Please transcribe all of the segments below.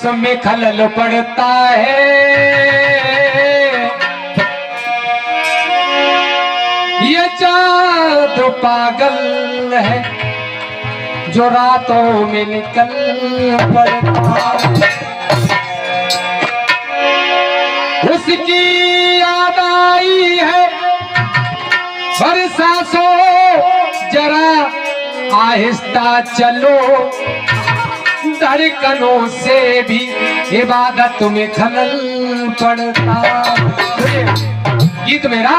में खलल पड़ता है। ये चाँद पागल है जो रातों में निकल पड़ता है। उसकी याद आई है पर सांसों जरा आहिस्ता चलो, धड़कनों से भी इबादत में खलल पड़ता। गीत मेरा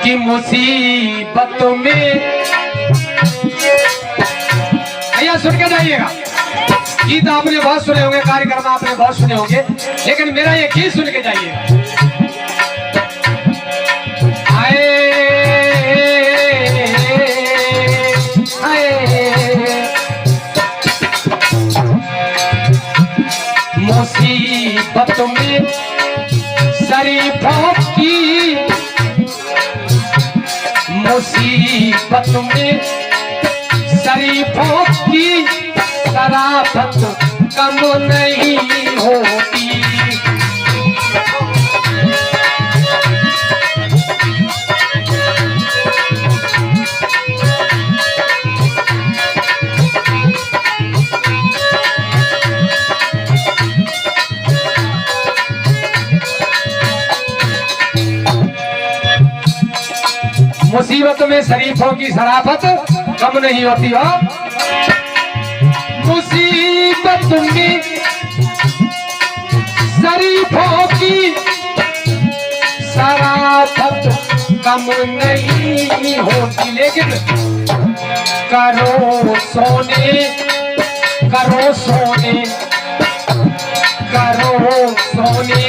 कि मुसीबत में, भैया सुन के जाइएगा। गीत आपने बहुत सुने होंगे, कार्यक्रम आपने बहुत सुने होंगे, लेकिन मेरा ये गीत सुन के जाइएगा। मुसीबत में शरीफों की, मुसीबत में शरीफों की शराफत कम नहीं होती। मुसीबत में शरीफों की शराफत कम नहीं होती हो। मुसीबत में शरीफों की शराफत कम नहीं होती, लेकिन करो सोने, करो सोने, करो सोने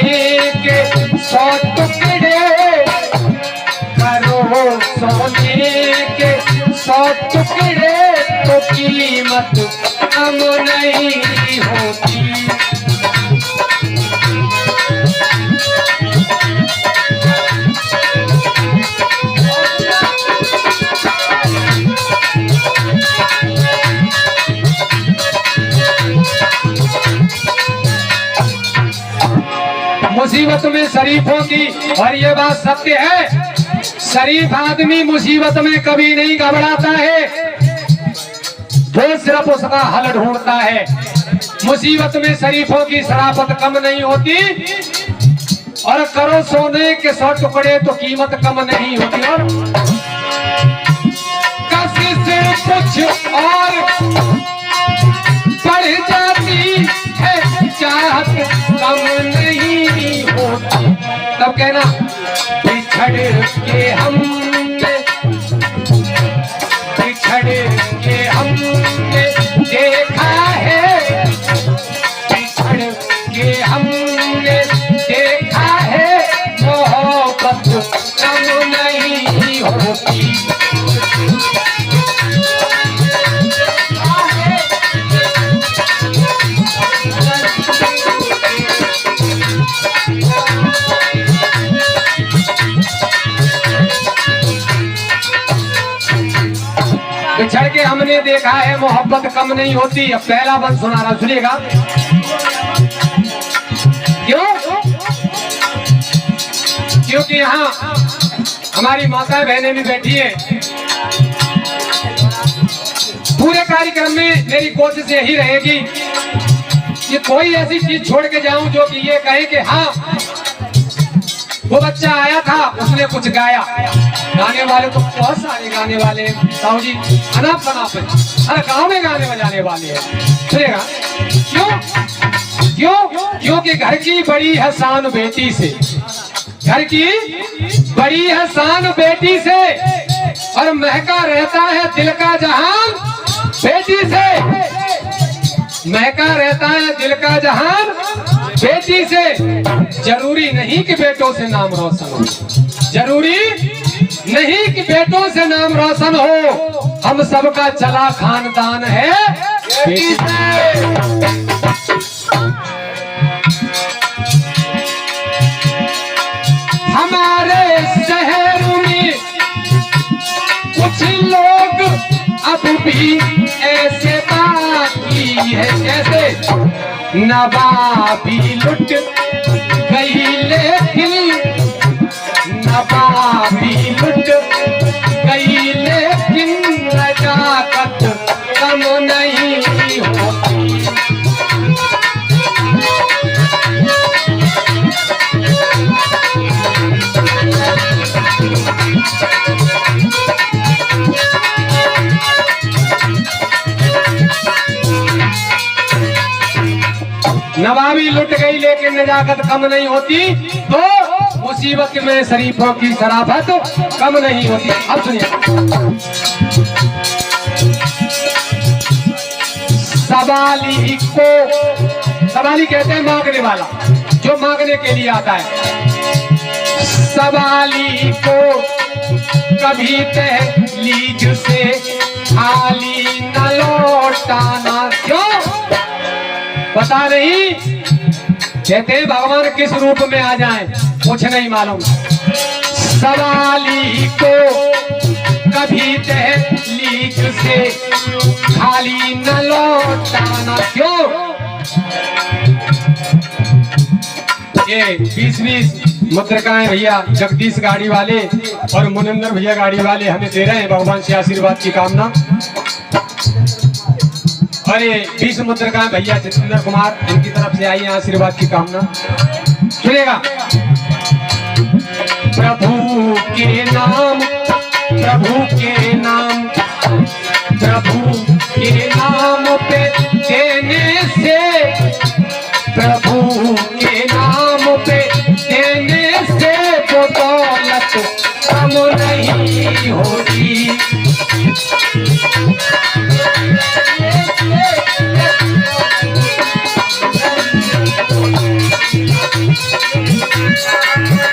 के 100 टुकड़े, सोने के 100 टुकड़े तो कीमत कम नहीं होती। मुसीबत में शरीफों की, और ये बात सत्य है, शरीफ आदमी मुसीबत में कभी नहीं घबराता है, वो सिर्फ उसका हल ढूंढता है। मुसीबत में शरीफों की शराफत कम नहीं होती, और करो सोने के 100 टुकड़े तो कीमत कम नहीं होती। और किसी से कुछ और बढ़ जाती है, चाहत कम नहीं होती। तब कहना बिछड़ के हमने, बिछड़ के हमने देखा है, बिछड़ के हमने देखा है, मोहब्बत कम नहीं होती। बिछड़ के हमने देखा है, मोहब्बत कम नहीं होती। अब पहला बंद सुना रहा, सुनिएगा। क्यों? क्योंकि यहाँ हमारी माता बहनें भी बैठी है। पूरे कार्यक्रम में मेरी कोशिश यही रहेगी कि कोई ऐसी चीज छोड़ के जाऊं जो कि ये कहे कि हाँ वो बच्चा आया था, उसने कुछ गाया। गाने वाले तो बहुत सारे गाने वाले साहू जी, अनाप शनाप है, हर गाँव में गाने बजाने वाले हैं। सुनेगा क्यों? क्यों? क्योंकि घर की बड़ी है शान बेटी से, घर की बड़ी है शान बेटी से, और महका रहता है दिल का जहान बेटी से, महका रहता है दिल का जहान बेटी से। जरूरी नहीं कि बेटों से नाम रोशन हो, जरूरी नहीं कि बेटों से नाम रोशन हो, हम सबका चला खानदान है बेटी से। हमारे शहर में कुछ लोग अब भी ऐसे बाकी है जैसे नवाबी लुट गई लेकिन नवाबी लुट गई लेकिन नजाकत कम नहीं होती। नवाबी लुट गई लेकिन नजाकत कम नहीं होती, तो मुसीबत में शरीफों की शराफत कम नहीं होती। अब सुनिए, सवाली को, सवाली कहते हैं मांगने वाला, जो मांगने के लिए आता है। सवाली को कभी तहलीज से खाली न लौटाना। क्यों पता नहीं, कहते भगवान किस रूप में आ जाएं कुछ नहीं मालूम। सवाली को कभी तहलीज से खाली न लौटाना। क्यों ये 20-20 मुद्रिकाएं भैया जगदीश गाड़ी वाले और मुनिंदर भैया गाड़ी वाले हमें दे रहे हैं, भगवान से आशीर्वाद की कामना। अरे 20 मुद्रिकाएं भैया जितेंद्र कुमार, इनकी तरफ से आई है आशीर्वाद की कामना। सुनेगा, प्रभु के नाम, प्रभु के नाम, प्रभु के नाम